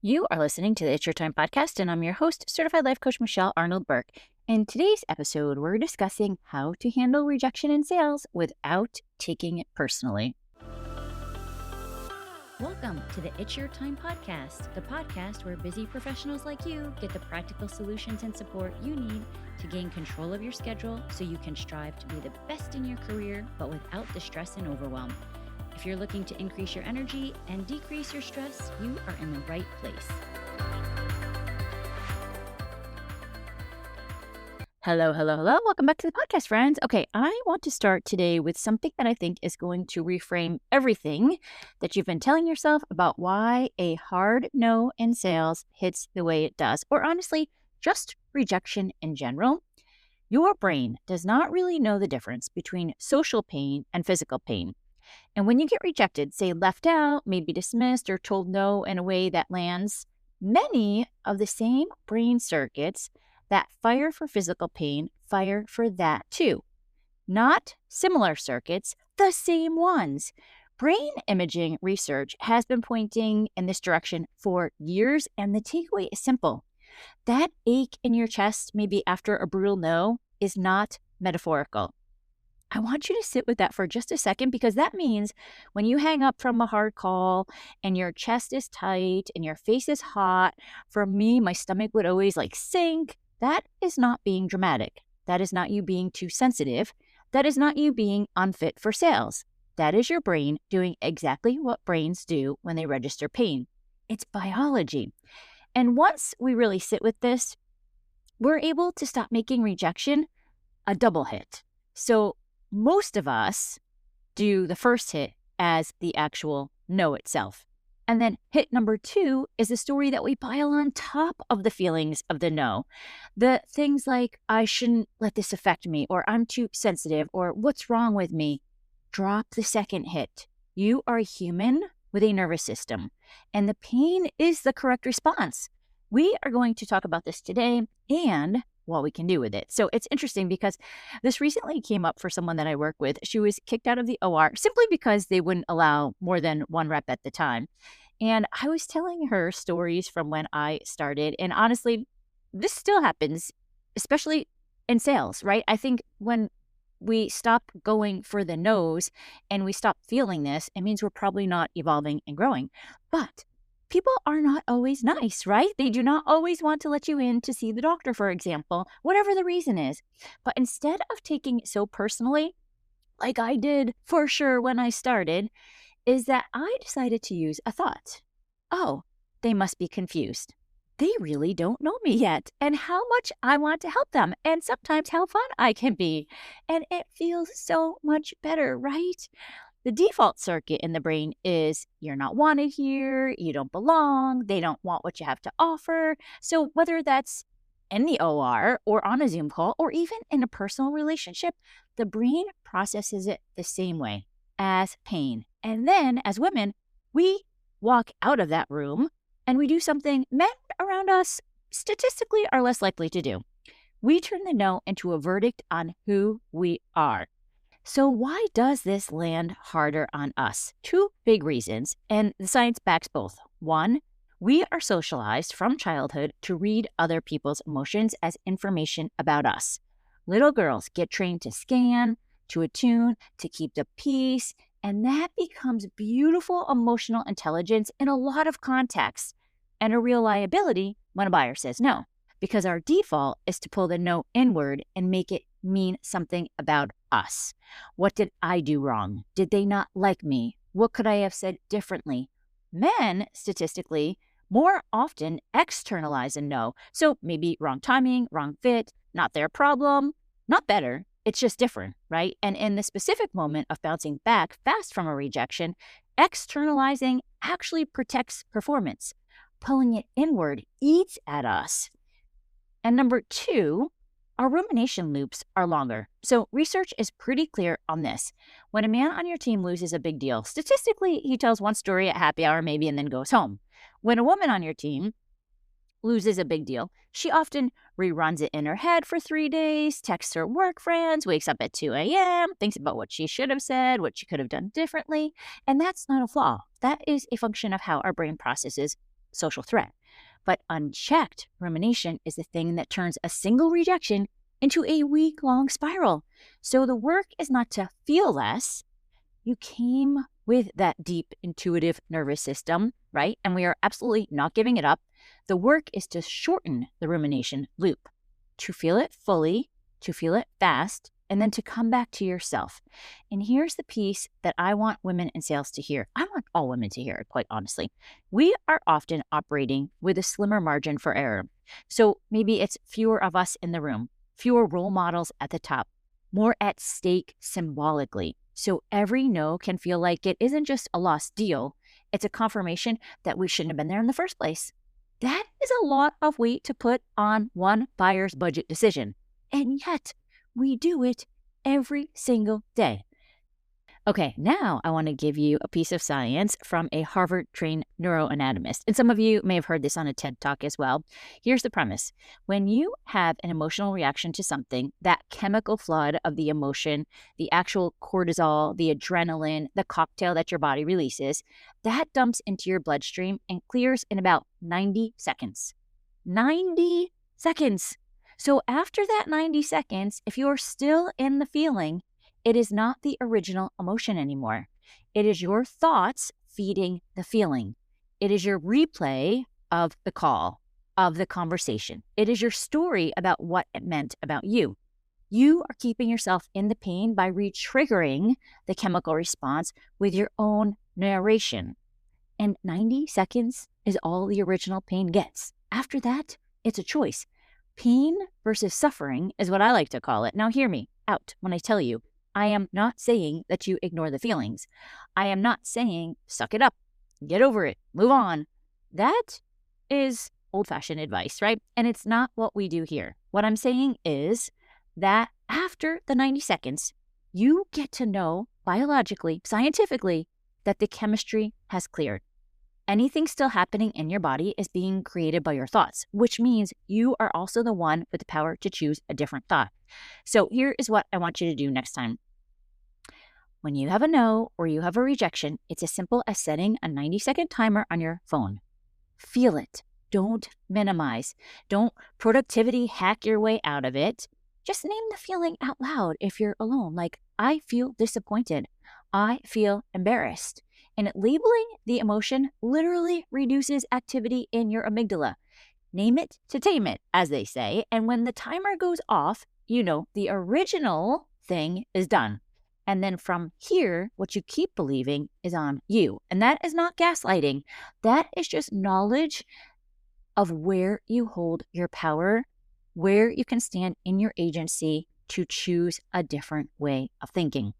You are listening to the It's Your Time podcast, and I'm your host, Certified Life Coach Michelle Arnold Bourque. In today's episode, we're discussing how to handle rejection in sales without taking it personally. Welcome to the It's Your Time podcast, the podcast where busy professionals like you get the practical solutions and support you need to gain control of your schedule so you can strive to be the best in your career, but without the stress and overwhelm. If you're looking to increase your energy and decrease your stress, you are in the right place. Hello. Welcome back to the podcast, friends. Okay, I want to start today with something that I think is going to reframe everything that you've been telling yourself about why a hard no in sales hits the way it does, or honestly, just rejection in general. Your brain does not really know the difference between social pain and physical pain. And when you get rejected, say left out, maybe dismissed, or told no in a way that lands, many of the same brain circuits that fire for physical pain fire for that too. Not similar circuits, the same ones. Brain imaging research has been pointing in this direction for years, and the takeaway is simple. That ache in your chest, maybe after a brutal no, is not metaphorical. I want you to sit with that for just a second, because that means when you hang up from a hard call and your chest is tight and your face is hot, for me, my stomach would always sink. That is not being dramatic. That is not you being too sensitive. That is not you being unfit for sales. That is your brain doing exactly what brains do when they register pain. It's biology. And once we really sit with this, we're able to stop making rejection a double hit. So most of us do the first hit as the actual no itself. And then hit number 2 is the story that we pile on top of the feelings of the no. The things like, I shouldn't let this affect me, or I'm too sensitive, or what's wrong with me. Drop the second hit. You are a human with a nervous system, and the pain is the correct response. We are going to talk about this today and what we can do with it. So it's interesting because this recently came up for someone that I work with. She was kicked out of the OR simply because they wouldn't allow more than one rep at the time. And I was telling her stories from when I started. And honestly, this still happens, especially in sales, right? I think when we stop going for the no's and we stop feeling this, it means we're probably not evolving and growing. But people are not always nice, right? They do not always want to let you in to see the doctor, for example, whatever the reason is. But instead of taking it so personally, like I did for sure when I started, is that I decided to use a thought. Oh, they must be confused. They really don't know me yet, and how much I want to help them, and sometimes how fun I can be. And it feels so much better, right? The default circuit in the brain is you're not wanted here, you don't belong, they don't want what you have to offer. So whether that's in the OR or on a Zoom call or even in a personal relationship, the brain processes it the same way as pain. And then as women, we walk out of that room and we do something men around us statistically are less likely to do. We turn the no into a verdict on who we are. So why does this land harder on us? 2 big reasons, and the science backs both. 1, we are socialized from childhood to read other people's emotions as information about us. Little girls get trained to scan, to attune, to keep the peace, and that becomes beautiful emotional intelligence in a lot of contexts, and a real liability when a buyer says no, because our default is to pull the no inward and make it mean something about us. What did I do wrong? Did they not like me? What could I have said differently? Men, statistically, more often externalize a no. So maybe wrong timing, wrong fit, not their problem, not better. It's just different, right? And in the specific moment of bouncing back fast from a rejection, externalizing actually protects performance. Pulling it inward eats at us. And number 2, our rumination loops are longer. So research is pretty clear on this. When a man on your team loses a big deal, statistically, he tells one story at happy hour maybe and then goes home. When a woman on your team loses a big deal, she often reruns it in her head for 3 days, texts her work friends, wakes up at 2 a.m., thinks about what she should have said, what she could have done differently. And that's not a flaw. That is a function of how our brain processes social threat. But unchecked rumination is the thing that turns a single rejection into a week-long spiral. So the work is not to feel less. You came with that deep intuitive nervous system, right? And we are absolutely not giving it up. The work is to shorten the rumination loop, to feel it fully, to feel it fast, and then to come back to yourself. And here's the piece that I want women in sales to hear. I want all women to hear it, quite honestly. We are often operating with a slimmer margin for error. So maybe it's fewer of us in the room, fewer role models at the top, more at stake symbolically. So every no can feel like it isn't just a lost deal, it's a confirmation that we shouldn't have been there in the first place. That is a lot of weight to put on one buyer's budget decision. And yet, we do it every single day. Okay, now I want to give you a piece of science from a Harvard-trained neuroanatomist. And some of you may have heard this on a TED Talk as well. Here's the premise. When you have an emotional reaction to something, that chemical flood of the emotion, the actual cortisol, the adrenaline, the cocktail that your body releases, that dumps into your bloodstream and clears in about 90 seconds. 90 seconds. So after that 90 seconds, if you're still in the feeling, it is not the original emotion anymore. It is your thoughts feeding the feeling. It is your replay of the call, of the conversation. It is your story about what it meant about you. You are keeping yourself in the pain by re-triggering the chemical response with your own narration. And 90 seconds is all the original pain gets. After that, it's a choice. Pain versus suffering is what I like to call it. Now hear me out when I tell you, I am not saying that you ignore the feelings. I am not saying suck it up, get over it, move on. That is old-fashioned advice, right? And it's not what we do here. What I'm saying is that after the 90 seconds, you get to know biologically, scientifically, that the chemistry has cleared. Anything still happening in your body is being created by your thoughts, which means you are also the one with the power to choose a different thought. So here is what I want you to do next time. When you have a no or you have a rejection, it's as simple as setting a 90-second timer on your phone. Feel it. Don't minimize. Don't productivity hack your way out of it. Just name the feeling out loud if you're alone. Like, I feel disappointed. I feel embarrassed. And labeling the emotion literally reduces activity in your amygdala. Name it to tame it, as they say. And when the timer goes off, you know the original thing is done. And then from here, what you keep believing is on you. And that is not gaslighting. That is just knowledge of where you hold your power, where you can stand in your agency to choose a different way of thinking.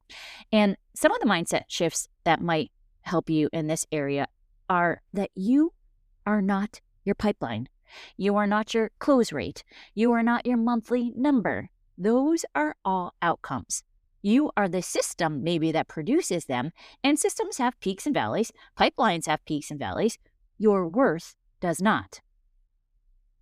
And some of the mindset shifts that might help you in this area are that you are not your pipeline. You are not your close rate. You are not your monthly number. Those are all outcomes. You are the system maybe that produces them, and systems have peaks and valleys. Pipelines have peaks and valleys. Your worth does not.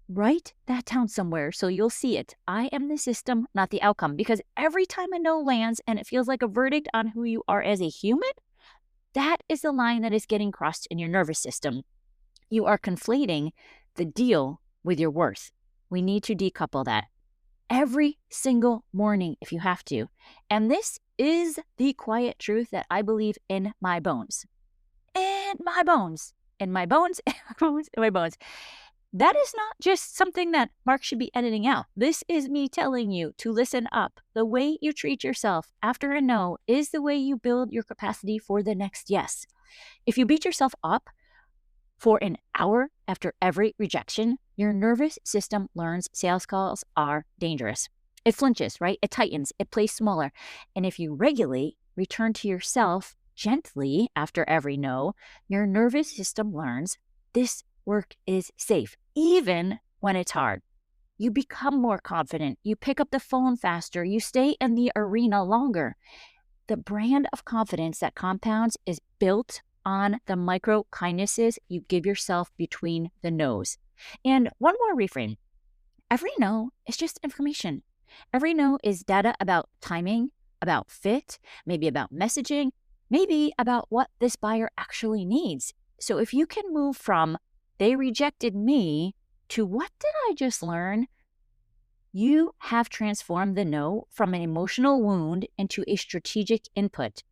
Write that down somewhere so you'll see it. I am the system, not the outcome. Because every time a no lands and it feels like a verdict on who you are as a human, that is the line that is getting crossed in your nervous system. You are conflating the deal with your worth. We need to decouple that every single morning if you have to. And this is the quiet truth that I believe in my bones. In my bones. In my bones, in my bones, in my bones. That is not just something that Mark should be editing out. This is me telling you to listen up. The way you treat yourself after a no is the way you build your capacity for the next yes. If you beat yourself up for an hour after every rejection, your nervous system learns sales calls are dangerous. It flinches, right? It tightens, it plays smaller. And if you regulate, return to yourself gently after every no, your nervous system learns this work is safe, even when it's hard. You become more confident. You pick up the phone faster. You stay in the arena longer. The brand of confidence that compounds is built on the micro kindnesses you give yourself between the no's. And one more reframe. Every no is just information. Every no is data about timing, about fit, maybe about messaging, maybe about what this buyer actually needs. So if you can move from They rejected me to what did I just learn? You have transformed the no from an emotional wound into a strategic input.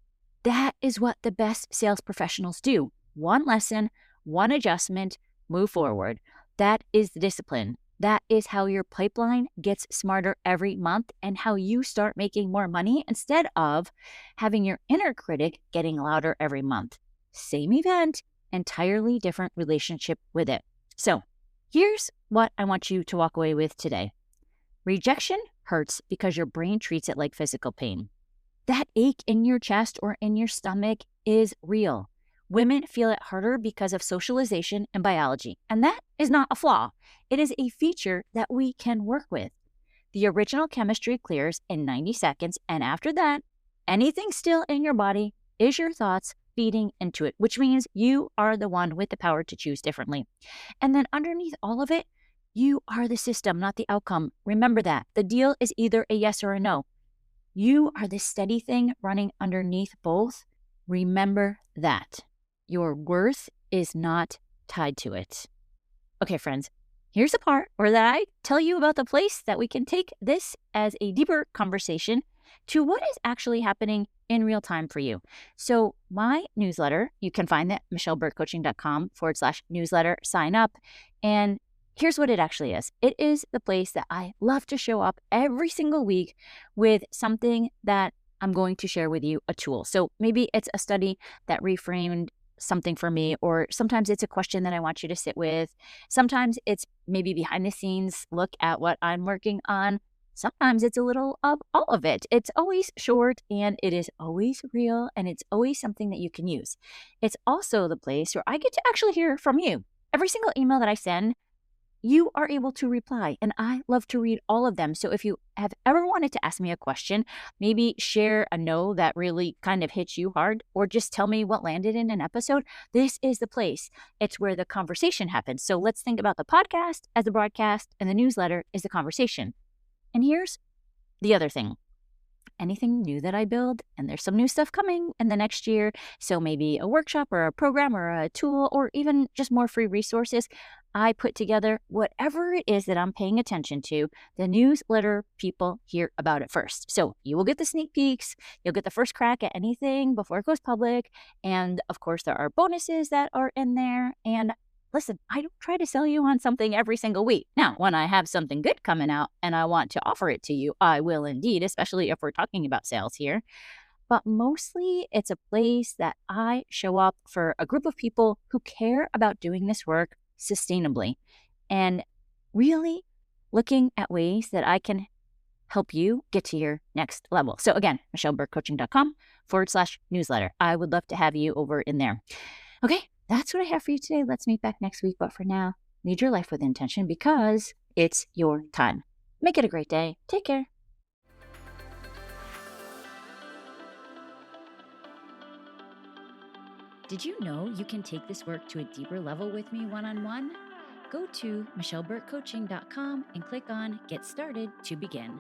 That is what the best sales professionals do. One lesson, one adjustment, move forward. That is the discipline. That is how your pipeline gets smarter every month and how you start making more money instead of having your inner critic getting louder every month. Same event, entirely different relationship with it. So here's what I want you to walk away with today. Rejection hurts because your brain treats it like physical pain. That ache in your chest or in your stomach is real. Women feel it harder because of socialization and biology, and that is not a flaw. It is a feature that we can work with. The original chemistry clears in 90 seconds, and after that, anything still in your body is your thoughts feeding into it, which means you are the one with the power to choose differently. And then underneath all of it, you are the system, not the outcome. Remember that. The deal is either a yes or a no. You are the steady thing running underneath both. Remember that. Your worth is not tied to it. Okay, friends, here's the part where I tell you about the place that we can take this as a deeper conversation to what is actually happening in real time for you. So my newsletter, you can find that at michelleburkecoaching.com/newsletter, sign up. And here's what it actually is. It is the place that I love to show up every single week with something that I'm going to share with you, a tool. So maybe it's a study that reframed something for me, or sometimes it's a question that I want you to sit with. Sometimes it's maybe behind the scenes look at what I'm working on. Sometimes it's a little of all of it. It's always short and it is always real and it's always something that you can use. It's also the place where I get to actually hear from you. Every single email that I send, you are able to reply, and I love to read all of them. So if you have ever wanted to ask me a question, maybe share a no that really kind of hits you hard, or just tell me what landed in an episode, this is the place. It's where the conversation happens. So let's think about the podcast as the broadcast, and the newsletter is the conversation. And here's the other thing. Anything new that I build, and there's some new stuff coming in the next year, so maybe a workshop or a program or a tool or even just more free resources, I put together whatever it is that I'm paying attention to. The newsletter people hear about it first. So you will get the sneak peeks, you'll get the first crack at anything before it goes public, and of course there are bonuses that are in there. And listen, I don't try to sell you on something every single week. Now, when I have something good coming out and I want to offer it to you, I will indeed, especially if we're talking about sales here. But mostly it's a place that I show up for a group of people who care about doing this work sustainably and really looking at ways that I can help you get to your next level. So again, michelleburkecoaching.com/newsletter. I would love to have you over in there. Okay, that's what I have for you today. Let's meet back next week. But for now, lead your life with intention because it's your time. Make it a great day. Take care. Did you know you can take this work to a deeper level with me one-on-one? Go to michelleburkecoaching.com and click on Get Started to begin.